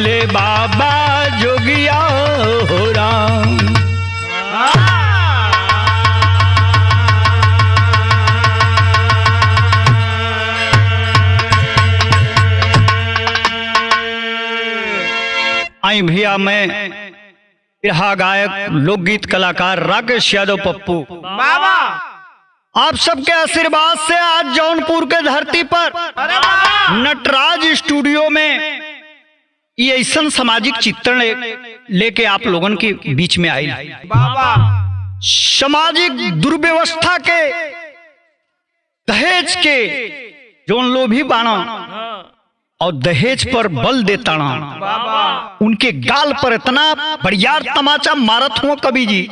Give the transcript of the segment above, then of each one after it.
भोले बाबा जोगिया हो राम। आई भैया मैं बिरहा गायक लोकगीत कलाकार राकेश यादव पप्पू बाबा आप सबके आशीर्वाद से आज जौनपुर के धरती पर नटराज स्टूडियो में ये ऐसा सामाजिक चित्रण लेके आप लोगन के बीच में आई। बाबा सामाजिक दुर्व्यवस्था के दहेज के जौन लोभी बाना और दहेज पर बल देता उनके गाल पर इतना बढ़िया तमाचा मारत हुआ कवि जी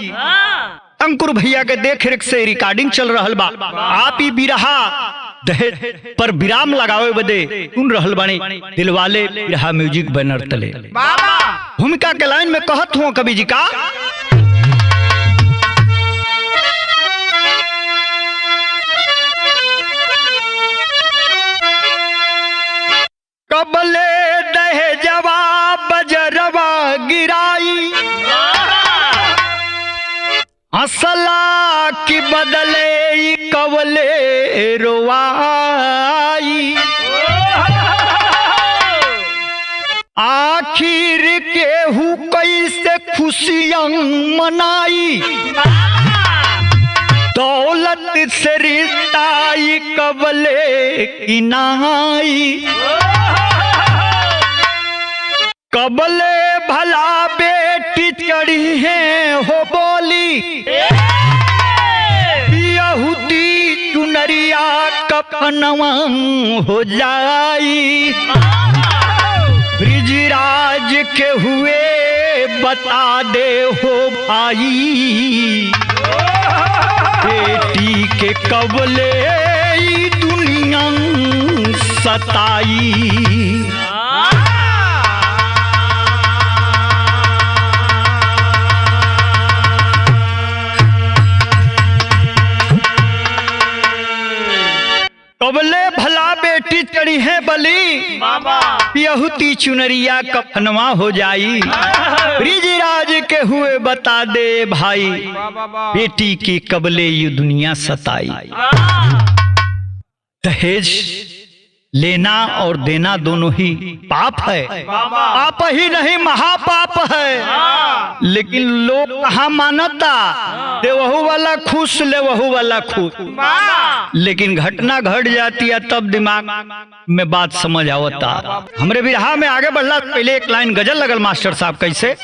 अंकुर भैया के देख रेख से रिकॉर्डिंग चल रहा बा। आप ही बिरहा दहेज पर विराम लगावे बदे सुन रहल बानी दिलवाले बिरहा म्यूजिक बैनर तले। भूमिका के लाइन में कहत हुआ कवि जी का कबले दहेजवा बजरवा गिराई असला की बदले कवले रोवाई आखिर केहू कैसे खुशियां मनाई दौलत से रिश्ताई कबले किनाई कबले भला बेटी चढ़ी है हो बोली यहूदी चुनरिया कफनवा हो जाई ब्रिजराज के हुए बता दे हो भाई बेटी के कबले दुनिया सताई। कबले भला बेटी चढ़ी है बली यहूदी चुनरिया कफनवा हो जाई ब्रिजराज के हुए बता दे भाई बेटी की कबले ये दुनिया सताई। दहेज लेना और देना दोनों ही पाप है, पाप ही नहीं महापाप है। लेकिन लोग कहाँ मानता दे वहू वाला खुश ले वहू वाला खुश, लेकिन घटना घट जाती है तब दिमाग में बात समझ आवता। हमरे बिरहा में आगे बढ़ला पहले एक लाइन गजल लगल मास्टर साहब कैसे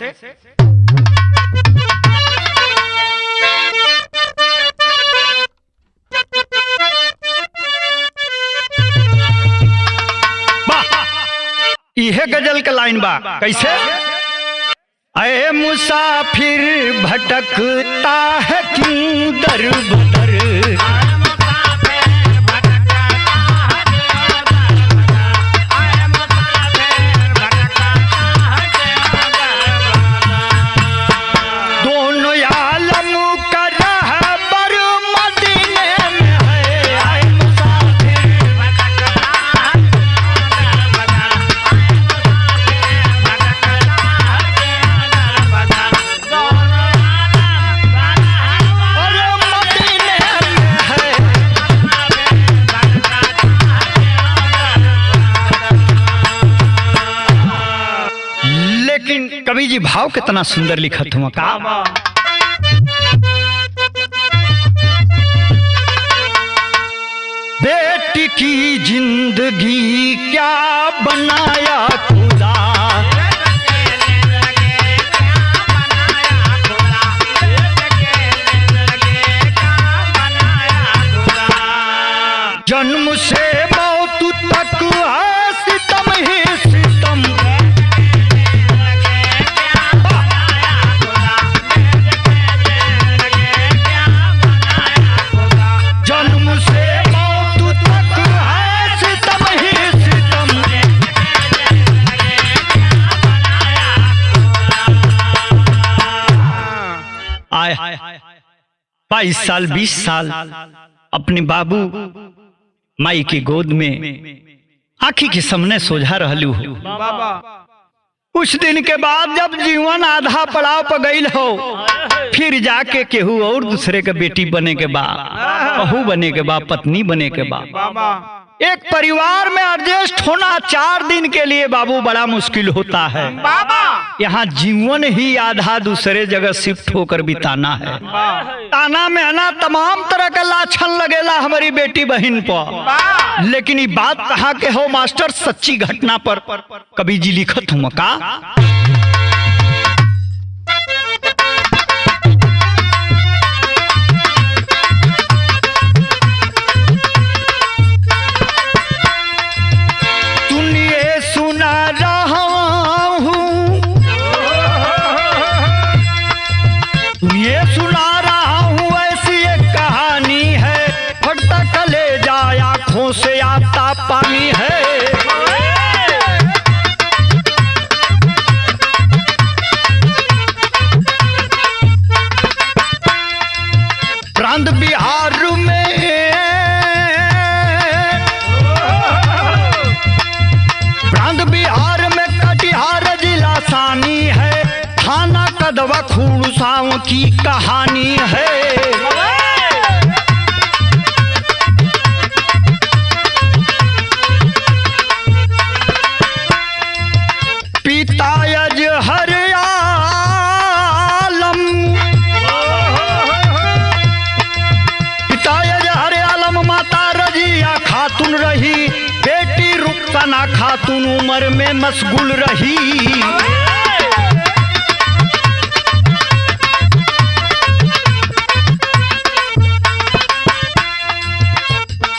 इहे गजल के लाइन बा कैसे ऐ मुसाफिर भटकता है क्यों दर बदर दोनों आलम का रहबर मदीने में है। ऐ मुसाफिर कवि जी भाव कितना सुंदर लिखत हुआ का बेटी की जिंदगी क्या बनाया खुदा जन्म से मौत तक है सितम ही सितम आए 22 साल 20 साल अपने बाबू माई की गोद में आँखी के सामने सोझा रहलू कुछ दिन के बाद जब जीवन आधा पड़ाव पर गई हो, फिर जाके केहू और दूसरे के बेटी बने के बाद, बहू बने के बाद, पत्नी बने के बाद एक परिवार में एडजस्ट होना 4 दिन के लिए बाबू बड़ा मुश्किल होता है। यहाँ जीवन ही आधा दूसरे जगह शिफ्ट होकर बिताना है। ताना महना तमाम तरह का लाछन लगेला हमारी बेटी बहन पर, लेकिन ये बात कहाँ के हो मास्टर, सच्ची घटना पर कवि जी लिखत हूँ का। से आता पानी है, प्रांत बिहार में, प्रांत बिहार में कटिहार जिला सानी है, थाना कदवा खूड़साओं की कहानी है। खातून रही बेटी रुखसाना खातून उम्र में मशगूल रही।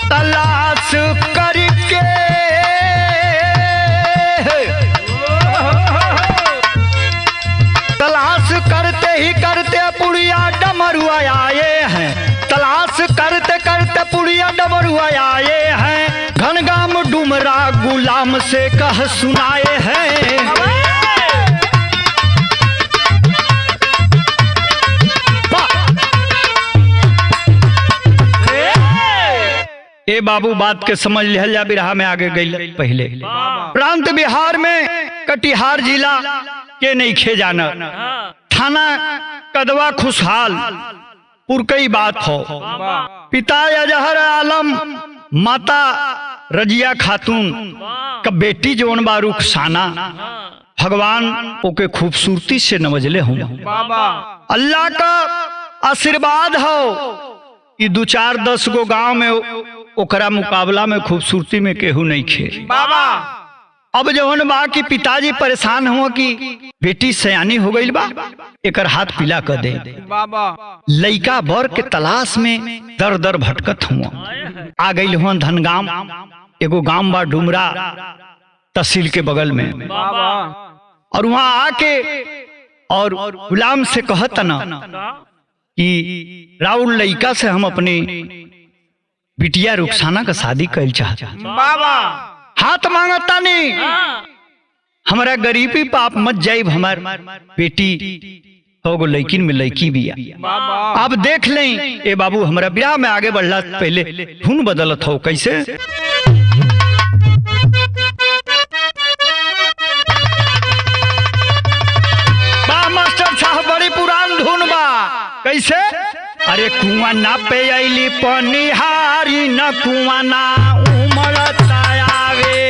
तलाश करके तलाश करते ही करते पुड़िया डमरुआ आए हैं, तलाश करते करते पुड़िया डमरुआ आए हैं, घनगाम डुमरा गुलाम से कह सुनाए हैं। ए बाबू बात के समझ लिया जा, बिरहा में आगे गई पहले। प्रांत बिहार में कटिहार जिला के नहीं खे जाना, थाना कदवा खुशहाल पुरकई बात हो। पिता अजहर आलम, माता रजिया खातून का बेटी जोन बा रुखसाना, भगवान ओके खूबसूरती से नवजले हूँ। अल्लाह का आशीर्वाद हो कि 2-4-10 गो गांव में ओकरा मुकाबला में खूबसूरती में केहू नहीं खे। अब जवन बा कि पिताजी परेशान हुआ कि बेटी सयानी हो गई बा, एकर हाथ पीला कर दे। लइका बर के तलाश में दर दर भटकत हुआ, आ गई हुआ धनगाम, एगो गांव बा डुमरा तहसील के बगल में, और वहां आके और गुलाम से कहत ना कि राउल लइका से हम अपनी बिटिया रुखसाना का शादी कर चाहता, हाथ मांगता नहीं, हमारा गरीबी पाप मत जाइब, हमार बेटी होगो लड़किन में लड़की भी आप देख लें। ए बाबू हमारा ब्याह में आगे बढ़ला पहले धुन बदलत हो कैसे। बा मास्टर साहब बड़ी पुरान धुन बा कैसे। अरे कुआं ना पे आईली पनिहारी, न कुआं ना उमड़ता आवे,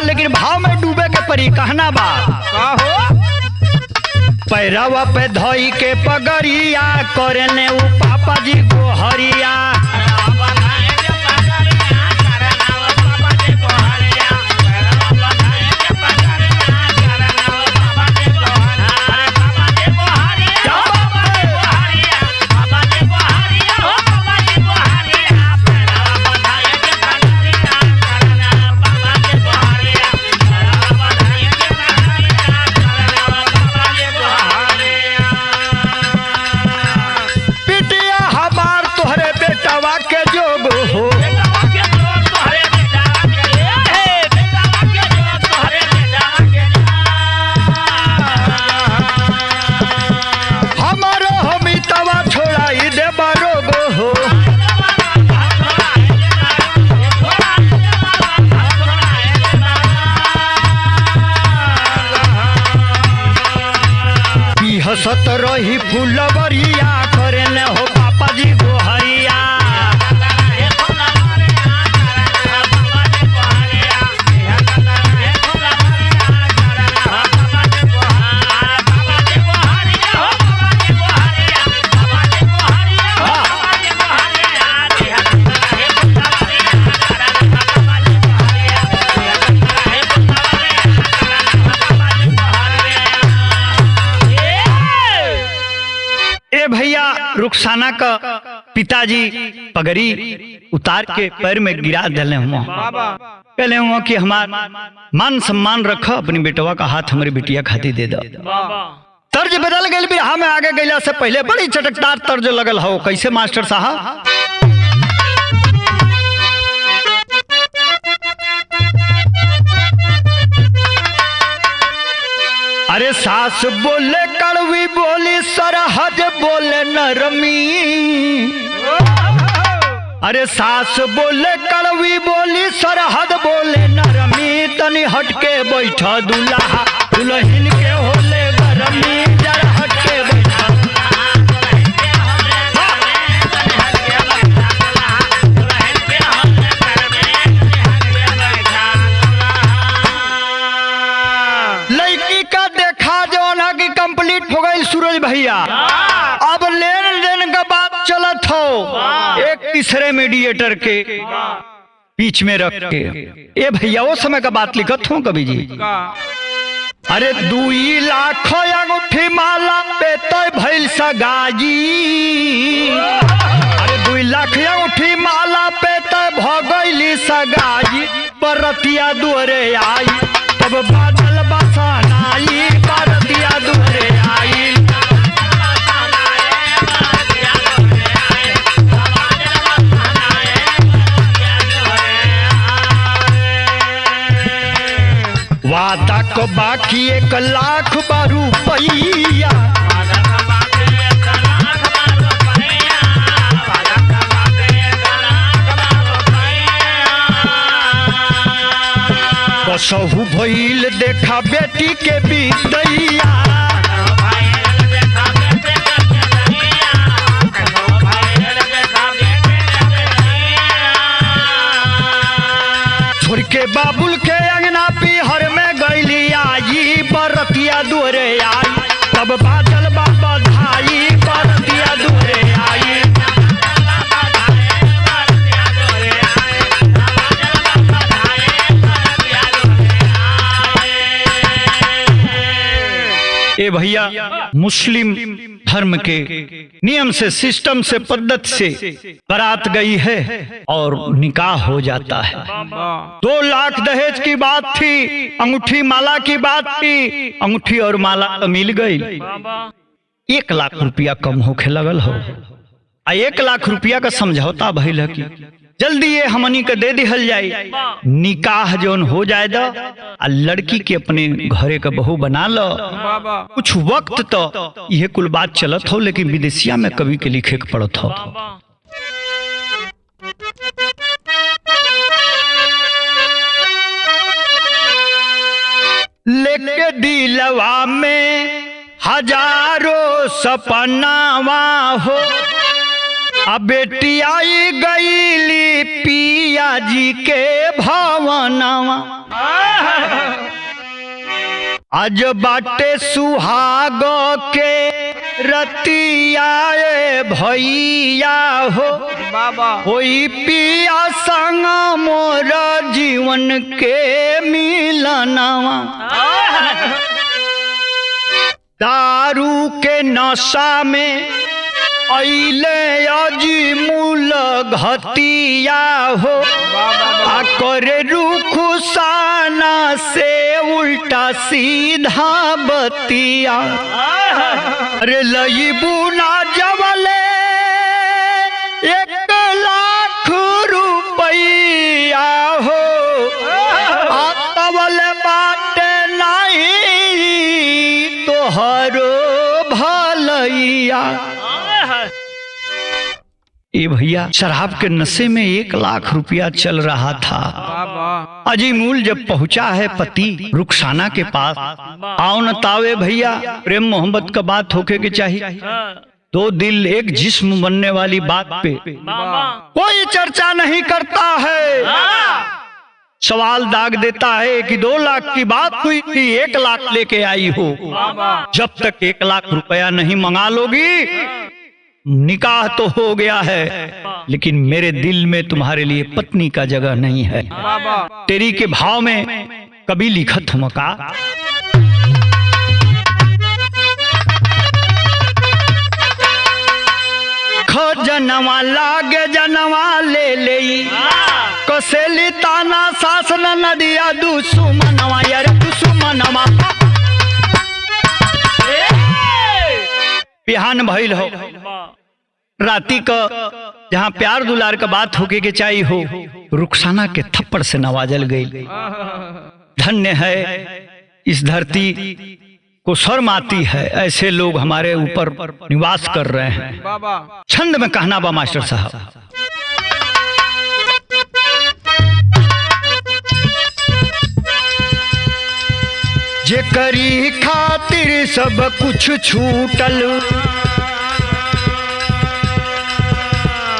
लेकिन भाव में डूबे के परी कहना बा। पैरावा पे धोई के पगड़िया करने उ पापा जी को हरिया, बरसत रही फुलवरिया करे न हो पापा जी गोहरिया। भैया रुखसाना का पिताजी पगड़ी उतार के पैर में गिरा दिले हुआ, कहले हुआ कि हमार मान सम्मान रख, अपनी बेटवा का हाथ हमारी बिटिया खाती दे दो। तर्ज बदल गई बिरहा में आगे गैला से पहले बड़ी चटकदार तर्ज लगल हो। कैसे मास्टर साहब? अरे सास बोले कड़वी बोली सरहद बोले नरमी। अरे सास बोले कड़वी बोली सरहद बोले नरमी। तनी हटके बैठा दुल्हा दुल्हन के होले गरमी। जरा हटके बैठा कंप्लीट हो गई सूरज भैया। अब लेन देन का बात चलत हो एक तीसरे मीडिएटर के बीच में रख के। ए भैया वो समय का बात लिखत हूँ कभी जी। अरे 2 लाख अंगूठी माला पे तो भइल सगाजी। अरे 2 लाख अंगूठी माला पे तो भगैली सगाजी। बरतिया दुआरे आई तब बादल बसान आई। बरतिया दुआरे आई वादा को बाकी 1 लाख रुपया। कसहु भइल देखा बेटी के बिदैया। छोड़ के बाबुल के अंगना पीहर में गईली आई। बरतिया दुआरे आई तब बादल बाबा धाई। बरतिया दुआरे आई ए भैया मुस्लिम धर्म के नियम से, सिस्टम से, पद्धति से बारात गई है और निकाह हो जाता है। 2 लाख दहेज की बात थी, अंगूठी माला की बात थी। अंगूठी और माला मिल गई, 1 लाख रुपया कम होके लगल हो। 1 लाख रुपया का समझौता भइल है कि जल्दी ये हमनी के दे दिहल जाए। निकाह जोन हो जाए दा, लड़की के अपने घरे का बहू बना लो। कुछ वक्त तो यह कुल बात चलत हो, लेकिन विदेशिया में कवि के लिखे के पड़त हो। लेके दिलवा में हजारों सपनावा हो। अब बेटी आई गईली पिया जी के भवनवा। आज बाटे सुहाग के रतिया भैया हो। होई पिया संग मोर जीवन के मिलनवा। दारू के नशा में अइले अजीमुल घतिया हो। करे रुखसाना से उल्टा सीधा बतिया। अरे लईबू ना जवले 1 लाख रुपया हो। आतवल बाटे नहीं तोहरो भलैया। ये भैया शराब के नशे में 1 लाख रुपया चल रहा था। अजीमूल जब पहुंचा है पति रुखसाना के पास, आओ न तावे भैया, प्रेम मोहब्बत का बात होके के चाहिए। दो दिल एक जिस्म बनने वाली बात पे कोई चर्चा नहीं करता है। सवाल दाग देता है कि 2 लाख की बात हुई थी, 1 लाख लेके आई हो। जब तक 1 लाख रुपया नहीं मंगा लोगी, निकाह तो हो गया है, लेकिन मेरे दिल में तुम्हारे लिए पत्नी का जगह नहीं है। तेरी के भाव में कभी लिखत हम का, जनवा लागे जनवा ले ले कसेली ताना सासन नदिया दुश्मनवा यार दुश्मनवा। बिहान भइल हो, राती का जहाँ प्यार दुलार का बात होके के चाहिए हो, रुखसाना के थप्पड़ से नवाजल गई। धन्य है इस धरती को शर्म आती है, ऐसे लोग हमारे ऊपर निवास कर रहे हैं। छंद में कहना बा मास्टर साहब, जे करी खातिर सब कुछ छूटल,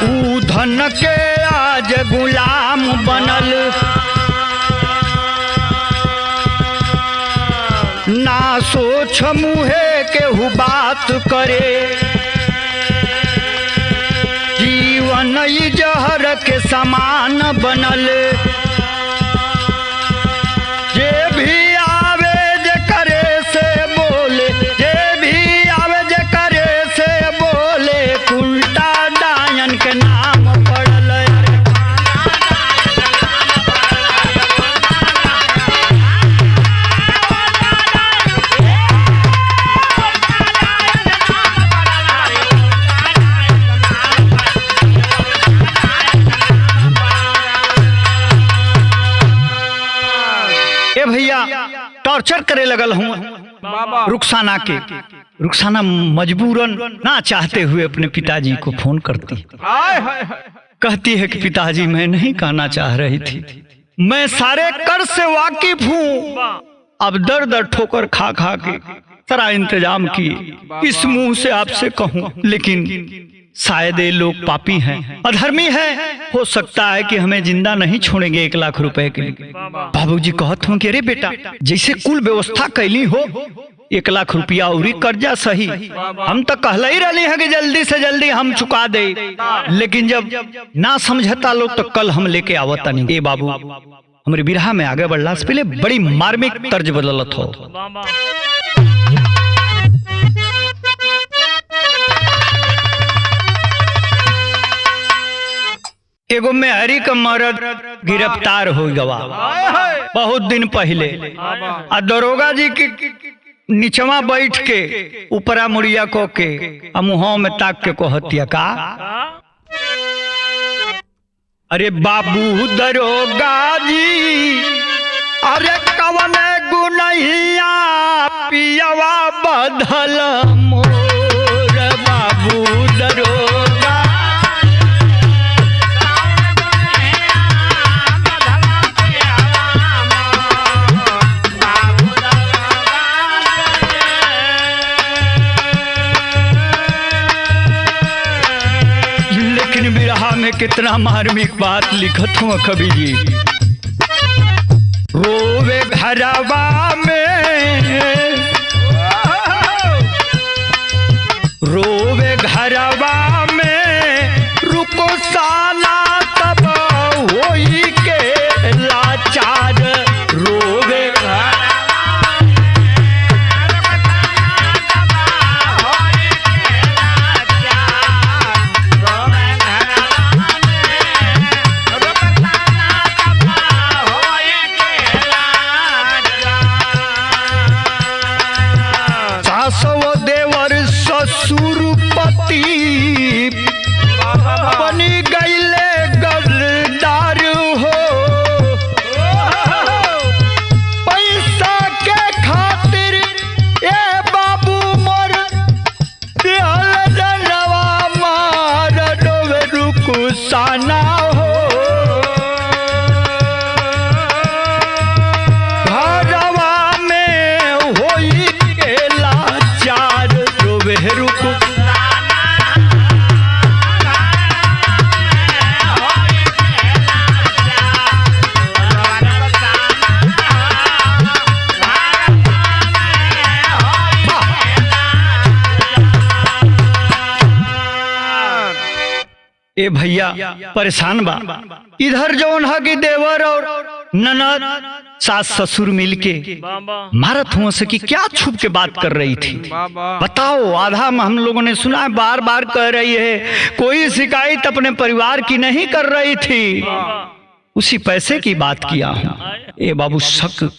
ऊ धन के आज गुलाम बनल। ना सोच मुहे केहू बात करे, जीवन ई जहर के समान बनल। जे भी आवे जे करे से बोले, जे भी आवे जे करे से बोले, उल्टा डायन के नाम पड़ल। भैया टॉर्चर करे लगल हूँ रुखसाना के। रुखसाना मजबूरन ना चाहते हुए अपने पिताजी को फोन करती, कहती है कि पिताजी मैं नहीं कहना चाह रही थी, मैं सारे कर से वाकिफ हूँ, अब दर दर ठोकर खा खा के सारा इंतजाम किए, इस मुंह से आपसे कहूँ, लेकिन शायद ये लोग पापी हैं, अधर्मी हैं, हो सकता है कि हमें जिंदा नहीं छोड़ेंगे 1 लाख रुपए के लिए। बाबूजी कहत हूँ कि अरे बेटा, जैसे कुल व्यवस्था कैली हो, 1 लाख रुपया उरी कर्जा सही, हम तो कहला ही रही है कि जल्दी से जल्दी हम चुका दे, लेकिन जब ना समझता लोग तो कल हम लेके आवता नहीं। ए बाबू, हमारे बिरहा में आगे बढ़ला से पहले बड़ी मार्मिक तर्ज बदलत हो। एगो मेहरी का मर्द गिरफ्तार हो गवा बहुत दिन पहले, आ दरोगा जी की नीचवा बैठ के ऊपरा मुड़िया को के मुँह में ताक के को हत्या का, अरे बाबू दरोगा जी, अरे कवन गुनहिया पियवा बदल मोर, बाबू दरोगा में कितना मार्मिक बात लिखत हूँ कवि जी। रोवे घरवा में, रोवे घरवा में, रुको साला तब होई के लाचार, रोवे ए भैया परेशान बा। इधर जौन है कि देवर और ननद सास ससुर मिलके मारत हुआ से कि क्या छुप के बात कर रही थी। बताओ, आधा हम लोगों ने सुना है, बार बार कह रही है कोई शिकायत अपने परिवार की नहीं कर रही थी, उसी पैसे की बात किया हूँ। ए बाबू शक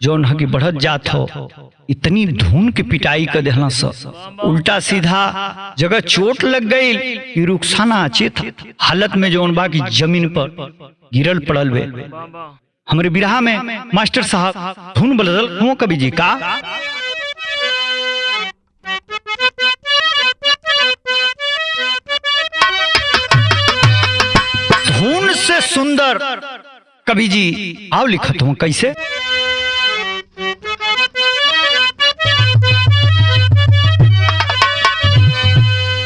जौन है कि बढ़त जात हो, इतनी धून की पिटाई कर देना सब उल्टा सीधा जगह चोट लग गई कि रुखसाना अचेत हालत में जौन बा की जमीन पर गिरल पड़ल बे। हमारे बिरहा में मास्टर साहब धुन बदल हुआ कवि जी का धुन से सुंदर कवि जी आओ लिखत हूं कैसे।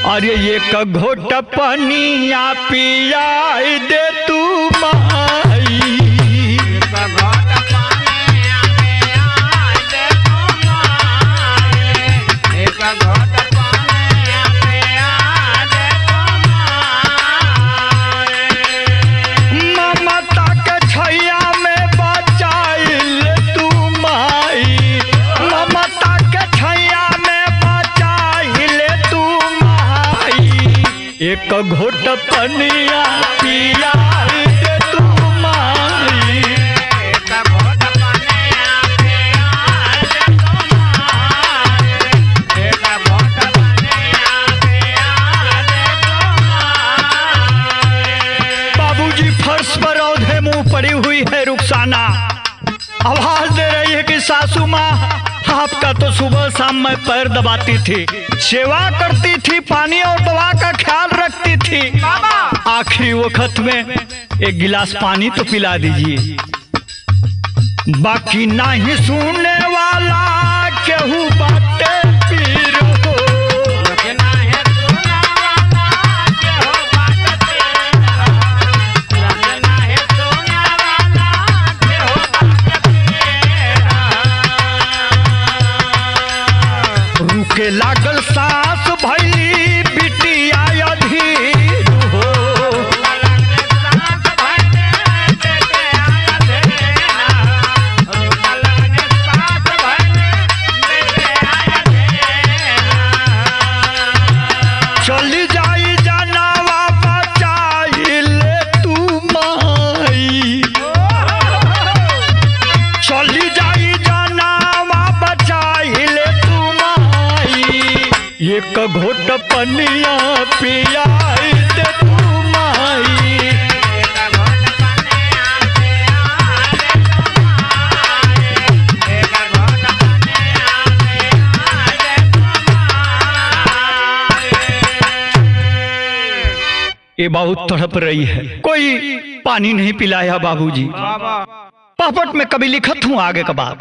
अरे ये घोट पनिया पिया दे तू माई, ममता के छैया में बचाइल तू माई, ममता के छैया में बचाइल तू माई, एक घोट पनिया पिया दे तू माई। बाबूजी फर्श पर औधे मुंह पड़ी हुई है रुखसाना, आवाज दे रही है कि सासू माँ आपका तो सुबह शाम मैं पैर दबाती थी, सेवा करती थी, पानी और दवा का ख्याल रखती थी, आखिरी वक्त में एक गिलास पानी तो पिला दीजिए। बाकी नहीं सुनने वाला केहू बाटे पीर हो, रुके लागल सांस भैली बिटिया अधीर हो, चली जाई जानवा बचाइल तू माई, चली जाई जानवा बचाइल तू माई, एक घोट पनिया पिया दे तू माई। ये बहुत तड़प रही है, कोई पानी नहीं पिलाया बाबूजी। पापट में कभी लिखत हूँ आगे का बात।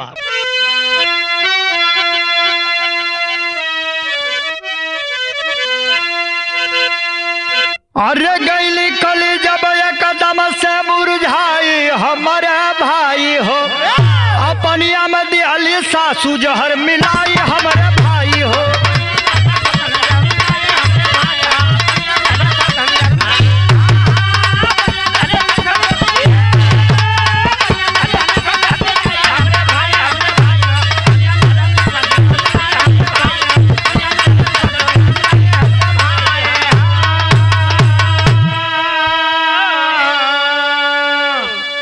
अरे गैली कली जब एक कदम से मुरझाई हमारे भाई हो, अपनिया में दियाली सासू जहर मिलाई हमारे भाई हो,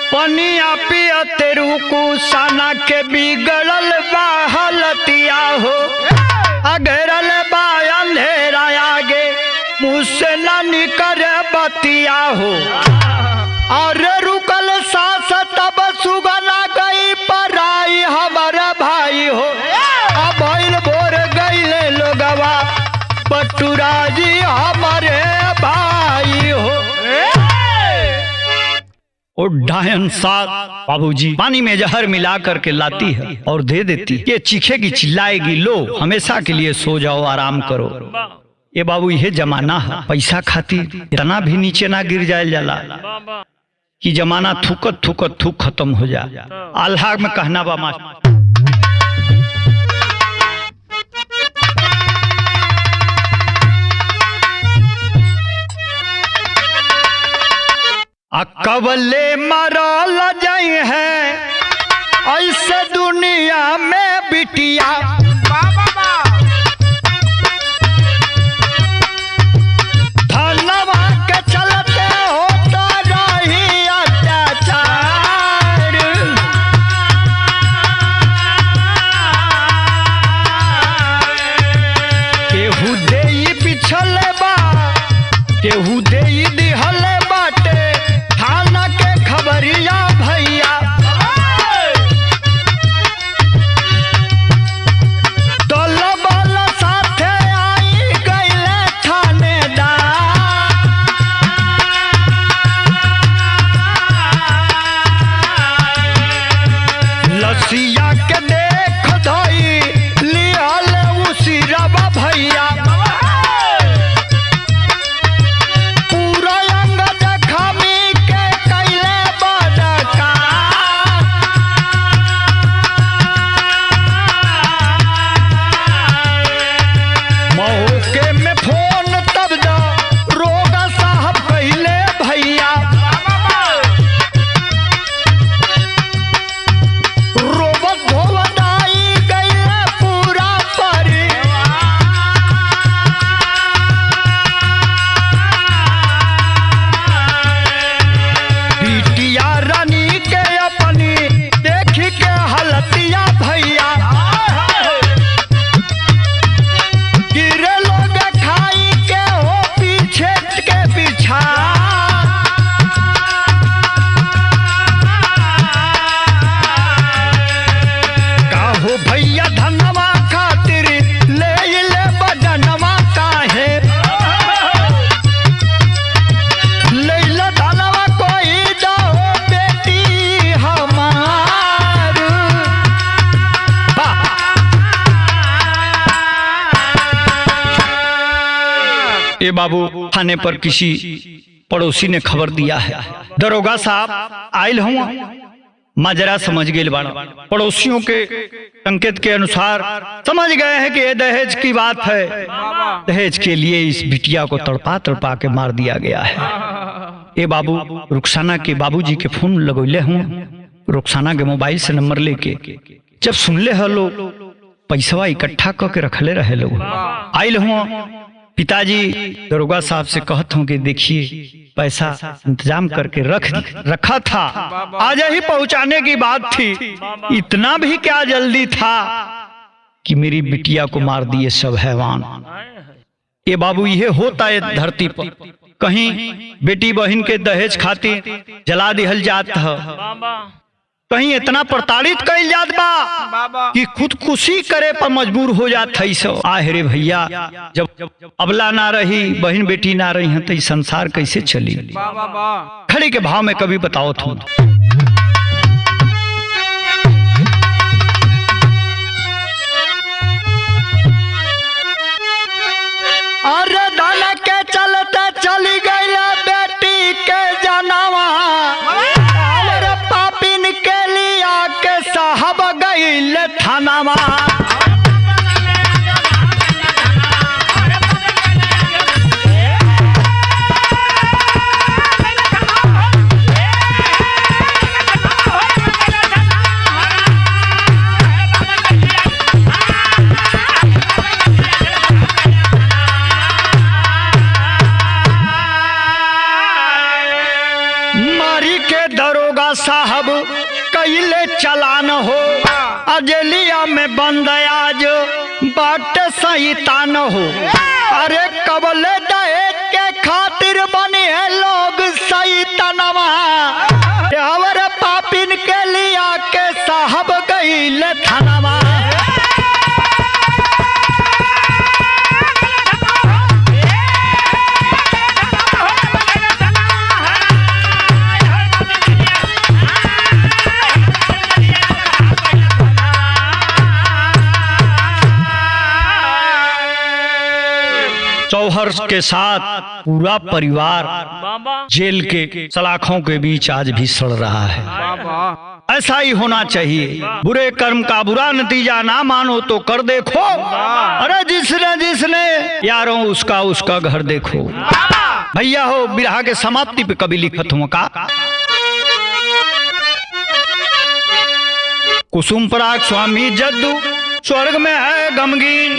पनिया पिया तेरू कुसाना के बिगड़ल बाहलतिया हो, अगरल बा अंधेरा आगे मुझसे न निकर बतिया हो, और रुकल सास तब सुगना गई पराई हमारा भाई हो, अब भोर गईले लोगवा बटुरा जी हमारे भाई हो। और डायन साथ बाबूजी पानी में जहर मिला करके लाती है और दे देती है, ये चीखेगी चिल्लाएगी, लो हमेशा के लिए सो जाओ आराम करो। ये बाबू ये जमाना है, पैसा खातिर इतना भी नीचे ना गिर जाए जाला कि जमाना थूकत थूकत थूक खत्म हो जाए। अल्लाह में कहना बा मास्टर कबले मरल जाई है ऐसे दुनिया में बिटिया। धनवा के चलते होता रही अत्याचार। केहू देई पिछले बा केहू देई दिहले बाटे थाना के खबरिया भैया। दल बल साथे आई गईले थानेदार। लसिया के देख धई लिहल उसिरवा भैया। भैया धनवा खातिर ले ले बदनवा काहे। ले ले धनवा कोई दो बेटी हमार। ए बाबू थाने पर किसी पड़ोसी ने खबर दिया है। दरोगा साहब आयल हुआ माजरा समझ गए बाड़ा। पड़ोसियों के संकेत के अनुसार समझ गए हैं कि ये दहेज की बात है। दहेज के लिए इस बिटिया को तड़पा तड़पा के मार दिया गया है। ये बाबू रुखसाना के बाबूजी के फोन लगोले हूँ। रुखसाना के मोबाइल से नंबर लेके जब सुनले है लोग पैसवा इकट्ठा करके रखले रहे लोग। आयल हुआ पिताजी दरोगा साहब से कहत हूँ कि देखिए पैसा इंतजाम करके रखा था, आज ही पहुंचाने की बात थी। इतना भी क्या जल्दी था कि मेरी बिटिया को मार दिए सब हैवान। ये बाबू ये होता है धरती पर। कहीं बेटी बहन के दहेज खातिर जला दिहल जात है, कहीं इतना प्रताड़ित कइल जात बा कि खुदकुशी करे पर मजबूर हो जात है। सो आहे भैया, जब अबला ना रही बहन बेटी ना रही है तो ये संसार कैसे चली। खड़ी के भाव में कभी बताओ तुम। अरे दाना के चलते चली गई बेटी के जनवा। पापिन के लिया के साहब गई थानावा। मारी के दरोगा साहब कैले चलान हो। अजलिया में बंद आज बाट सैतान हो। अरे कबले दहेज के खातिर बने हैं लोग सैतानवा। और पापिन के लिया के साहब गईल थानावा। चौहर के साथ पूरा परिवार जेल के सलाखों के बीच आज भी सड़ रहा है। ऐसा ही होना चाहिए। बुरे कर्म का बुरा नतीजा ना मानो तो कर देखो। अरे जिसने यारों उसका घर देखो। भैया हो बिरहा के समाप्ति पे कभी लिखत हूँ का कुसुम पराग स्वामी जद्दू स्वर्ग में है गमगीन।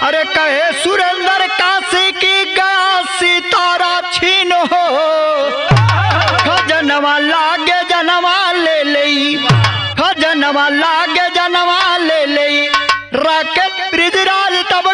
अरे कहे सुरेंद्र काशी की काशी तारा छीन हो, खजनवा लागे जनवा ले लई, खजनवा लागे जनवा ले लई, राकेट ब्रिजराज तब